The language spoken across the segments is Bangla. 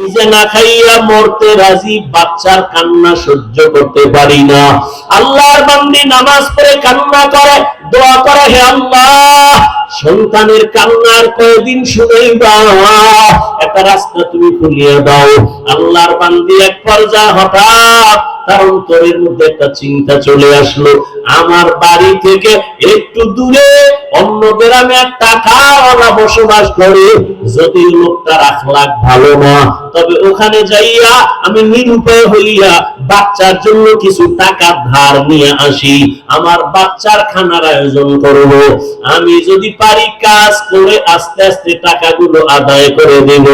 নিজে না খাইয়া মরতে রাজি, বাচ্চার কান্না সহ্য করতে পারি না। আল্লাহর বান্দি নামাজ পড়ে কান্না করে, দোয়া করে, হে আল্লাহ সন্তানের কান্নার কয়দিন শুনাইবা, একটা রাস্তা তুমি খুলিয়ে দাও। আল্লাহর বান্দি এক পর্যায়ে হঠাৎ তার অন্তরের মধ্যে একটা চিন্তা চলে আসলো, আমার বাড়ি থেকে একটু দূরে অন্য গ্রামে এক টাকাওয়ালা বসবাস করে, যদি লোকটার আখলাক ভালো না, তবে ওখানে যাইয়া আমি নিরুপায় হইয়া বাচ্চার জন্য কিছু টাকা ধার নিয়ে আসি, আমার বাচ্চার খানার আয়োজন করব। আমি যদি পারি কাজ করে আস্তে আস্তে টাকাগুলো আদায় করে দেব।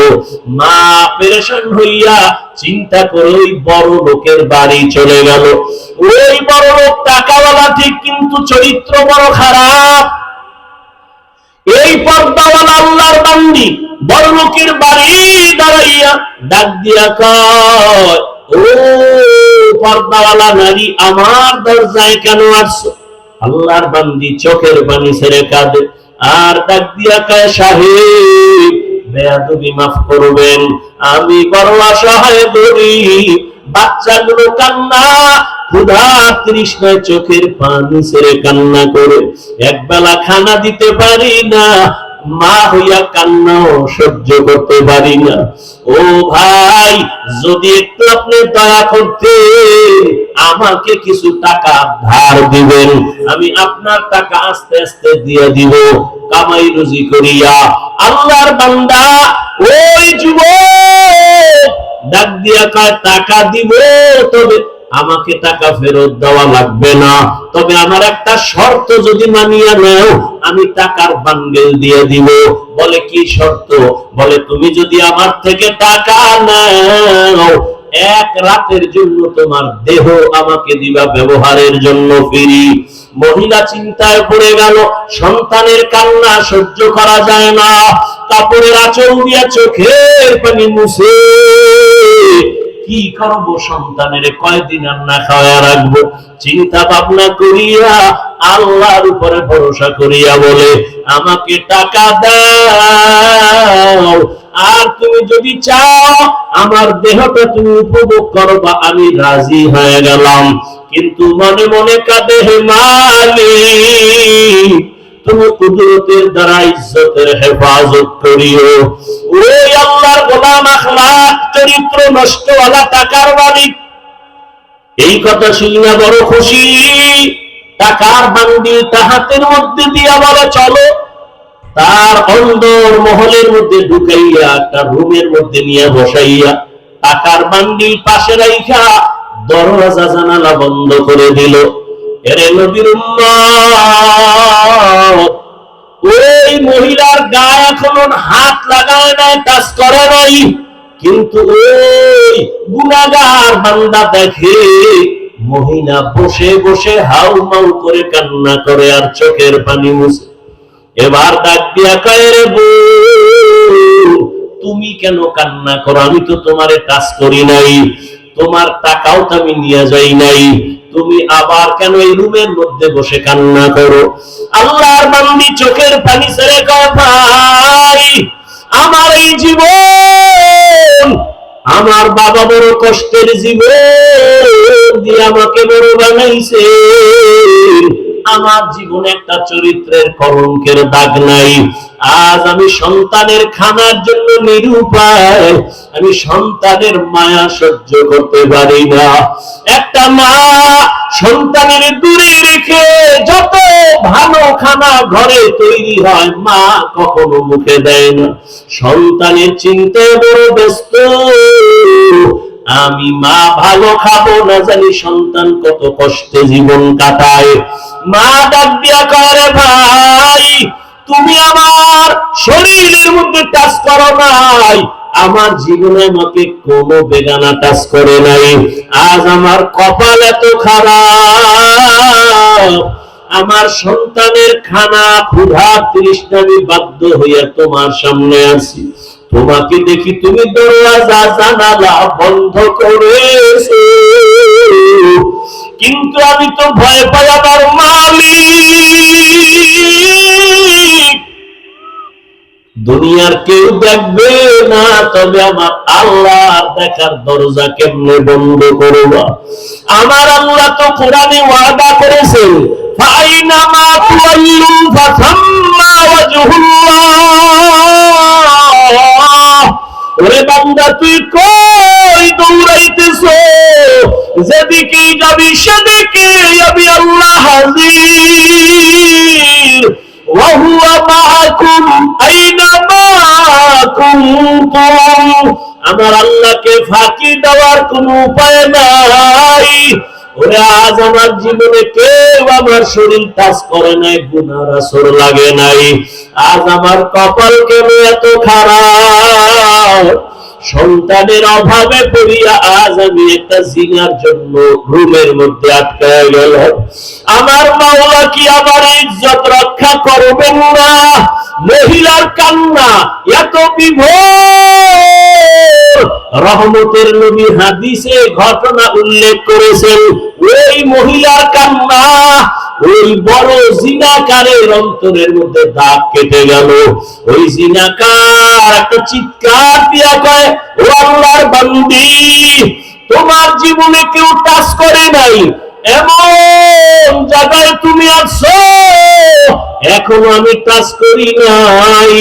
মা পেরেশান হইয়া চিন্তা করে ওই বড় লোকের বাড়ি চলে গেল। ওই বড় লোক টাকাওয়ালা ঠিক, কিন্তু চরিত্র বড় খারাপ। এই পর্দাওয়ালা আল্লাহর বান্দি বড় লোকের বাড়ি দাঁড়াইয়া ডাক দিয়া কয়, ও পর্দাওয়ালা নারী, আমার দরজায় কেন আসছো? আল্লাহর বান্দি চোখের পানি ছেড়ে কাঁদে আর ডাক দিয়া কয়, সাহেব বেয়াদবি মাফ করবেন, আমি বড় অসহায় গরিব, বাচ্চাগুলো কান্না ক্ষুধা তৃষ্ণায় চোখের পানি ছেড়ে কান্না করে, একবেলা খানা দিতে পারি না, মা হইয়া কান্নাও সহ্য করতে পারি না। ও ভাই, যদি একটু আপনি দয়া করতে আমাকে কিছু টাকা ধার দিবেন, আমি আপনার টাকা আস্তে আস্তে দিয়ে দিব কামাই রুজি করিয়া। আল্লাহর বান্দা ওই যুবক ডাক দিয়া কয়, টাকা দিব, তবে আমাকে টাকা ফেরত দেওয়া লাগবে না, তবে আমার একটা শর্ত যদি মানিয়া নাও, আমি টাকার বান্ডেল দিয়ে দিব। বলে কি শর্ত? বলে তুমি যদি আমার থেকে টাকা নাও, এক রাতের জন্য তোমার দেহ আমাকে দিবা ব্যবহারের জন্য ফ্রি। মহিলা চিন্তায় পড়ে গেল, সন্তানের কান্না সহ্য করা যায় না, কাপড়ের আঁচল দিয়া চোখের পানি মুছে কি করবো, সন্তানের কয়দিন আর না খাওয়া রাখবো, চিন্তা ভাবনা করিয়া আল্লাহর উপরে ভরসা করিয়া বলে, আমাকে টাকা দাও, আর তুমি যদি চাও আমার দেহটা তুমি উপভোগ করবা, আমি রাজি হয়ে গেলাম। কিন্তু মনে মনে কাঁদে, হে মালিক তুমি কুদরতের দ্বারা ইজ্জতের হেফাজত করিও। ওই আল্লাহর গোলাম আখলাক চরিত্র নষ্টওয়ালা টাকার মালিক এই কথা শুনিয়া বড় খুশি, টাকার বান্ডিলটা হাতের মধ্যে দিয়া বলে, চলো। তার অন্দর মহলের মধ্যে ঢুকাইয়া একটা রুমের মধ্যে নিয়ে বসাইয়া টাকার বান্ডিল পাশে রাইখা দরজা জানালা বন্ধ করে দিল। এরে নবীর উম্মত, ওই মহিলার গায়ে এখনো হাত লাগায় নাই, টাচ করে নাই, কিন্তু ওই গুনাহগার বান্দা দেখে মহিলা বসে বসে হাউ মাউ করে কান্না করে আর চোখের পানি মুছে। এবার ডাক দিয়া কয়, রে বউ তুমি কেন কান্না করো? আমি তো তোমারে টাচ করি নাই, তোমার টাকাও তো আমি নিয়ে যাই নাই, তুমি আবার কেন এই রুমের মধ্যে বসে কান্না করো? আল্লাহর বান্দি চোখের পানি ছেড়ে কয়, ভাই আমার এই জীবন, আমার বাবা বড় কষ্টের জীবন দিয়ে আমাকে বড় বানাইছে, আমার জীবনে একটা চরিত্রের কলঙ্কের দাগ নাই। আজ আমি সন্তানের খানার জন্য নিরুপায়, আমি সন্তানের মায়া সহ্য করতে পারি না। একটা মা সন্তানের দূরে রেখে যত ভালো খানা ঘরে তৈরি হয়, মা কখনো মুখে দেয় না। সন্তানের চিন্তায় বড় ব্যস্ত, আমি মা ভালো খাবো না জানি সন্তান কত কষ্টে জীবন কাটায়। মা ডাক দিয়া করে, ভাই তুমি আমার শরীরের মধ্যে টাচ করো নাই, আমার জীবনে আমাকে কোনো বেগানা টাচ করে নাই। আজ আমার কপাল এত খারাপ, আমার সন্তানের খানা ক্ষুধা তৃষ্ণামি বাধ্য হইয়া তোমার সামনে আছি, তোমাকে দেখি তুমি দরওয়াজা জানালা বন্ধ করেছো, কিন্তু আমি তো ভয় পাই আমার মালিক দুনিয়ার কেউ দেখবে না, তবে আমার আল্লাহর দেখার দরজা কেমনে বন্ধ করবা? আমার আল্লাহ তো কোরআনে ওয়াদা করেছেন, ফাইনামা তুওয়াল্লু ফাসাম্মা ওয়াজহুল্লাহ। ওরে বান্দা, তুই কই দৌড়াইতেছো? যেদিকেই যাবি সেদিকেই আমি আল্লাহ হাজির। ওয়াহুয়া মাআকুম আইনামা কুনতুম। আমার আল্লাহকে ফাঁকি দেওয়ার কোনো উপায় নাই। ওরে আজ আমার জীবনে কেউ আমার শরীর টাচ করে নাই, গুনার আসর লাগে নাই। আজ আমার কপাল কেন এত খারাপ? সন্তানের অভাবে পড়িয়া আজ আমি একটা জিনার জন্য রুমের মধ্যে আটকায় গেল। আমার মাওলা কি আমার ইজ্জত রক্ষা করবেন না? মহিলার কান্না এত বিভোর, রহমতের নবী হাদিসে ঘটনা উল্লেখ করেছেন। ওই মহিলার কান্না ওই বড় জিনাকারের অন্তরের মধ্যে দাগ কেটে গেল। ওই জিনাকার একটা চিৎকার দিয়া কয়, ও আল্লাহর বান্দি, তোমার জীবনে কেউ টাচ করে নাই, এমন জায়গায় তুমি আছো, এখনো আমি টাচ করি নাই,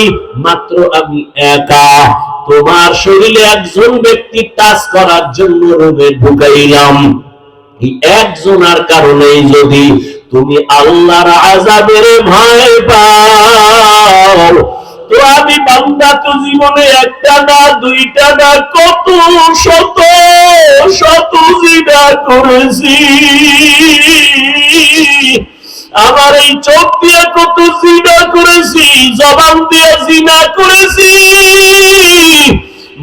মাত্র আমি একা। তোমার শরীরে একজন ব্যক্তি টাচ করার জন্য রুমে ঢুকাইলাম। এই একজনের কারণেই যদি তুমি আল্লাহর আযাবের ভয় পাও, তো আমি বান্দা তো জীবনে একটা না দুইটা না কত শত শত জিনা করেছি। আমার এই চোখ দিয়ে কত জিনা করেছি, জবান দিয়ে জিনা করেছি।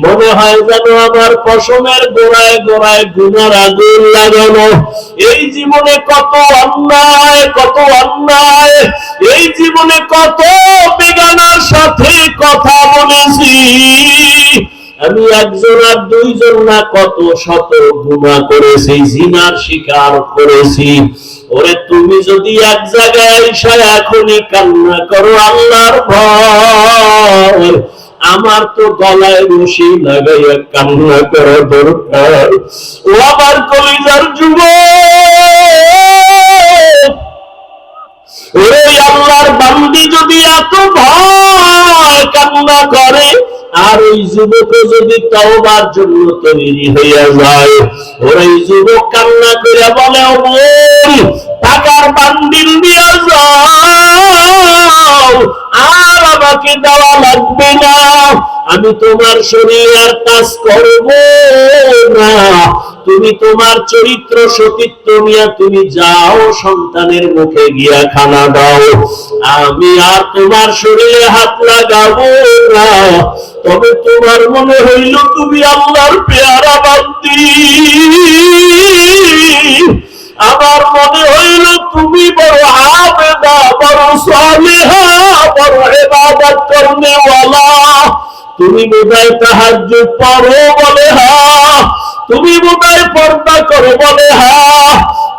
মনে হয় যেন আমার পশমের গোড়ায় গোড়ায় গুনার আগুন লাগানো। এই জীবনে কত অন্যায়, কত অন্যায়, এই জীবনে কত বেগানার সাথে কথা বলেছি। আমি একজন আর দুইজন না, কত শত গুনাহ করেছি, জিনার শিকার করেছি। ওরে তুমি যদি এক জায়গায় এসে এখনই কান্না করো আল্লাহর ভয়, আমার তো গলায় রশি লাগাইয়া কান্না করা দরকার। ও আমার কলিজার যুবক, ওরে আল্লাহর বান্দি যদি এত ভয় কান্না করে, আর ওই যুবক যদি তওবার জন্য তৈরি হইয়া যায়, ওই যুবক কান্না করে বলে, ও বোন, টাকার বান্ডিল নিয়ে যাও, আর আমাকে দেওয়া লাগবে না, আমি তোমার শরীর আর কাজ করব না। তুমি তোমার চরিত্র সতীত্ব নিয়ে তুমি যাও, সন্তানের মুখে গিয়া খানা দাও, আমি আর তোমার শরীরে হাত লাগাবো না। তবে তোমার মনে হইল তুমি আল্লাহর পেয়ারা বান্দি, আমার মনে হইল তুমি বড় আবেদা, বড় সালেহা, বড় ইবাদত করনেওয়ালা, তুমি বোধহয় তাহাজ্জুদ পড়ো বলে হ্যাঁ, তুমি বোধহয় পর্দা করো বলে হ্যাঁ,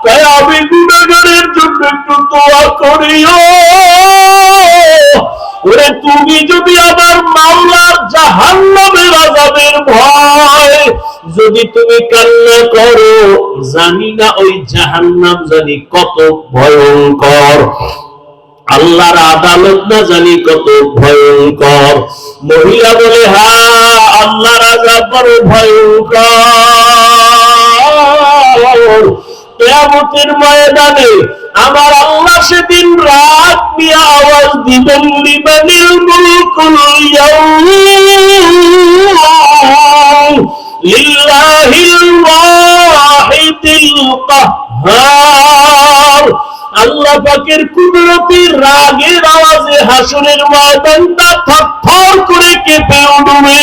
তাই আমি গুনাহগারের জন্য একটু দোয়া করিও। ওরে তুমি যদি আমার মাওলার জাহান্নামের আযাবের ভয় যদি তুমি কান্না করো, জানি না ওই জাহান্নাম জানি কত ভয়ঙ্কর, আল্লাহর আদালত না জানি কত ভয়ঙ্কর। মহিলা বলে, হ্যাঁ আল্লাহর আযাব বড় ভয়ঙ্কর। কিয়ামতের ময়দানে আমার আল্লাহ সেদিন রাত নিয়ে আওয়াজ দিবেন, লিমানিল মুলকুল ইয়াউম লিল্লাহিল ওয়াহিদিল কাহ্হার। আল্লাহ পাকের কুদরতের রাগের আওয়াজে হাসরের ময়দানটা থরথর করে কেঁপে উঠবে।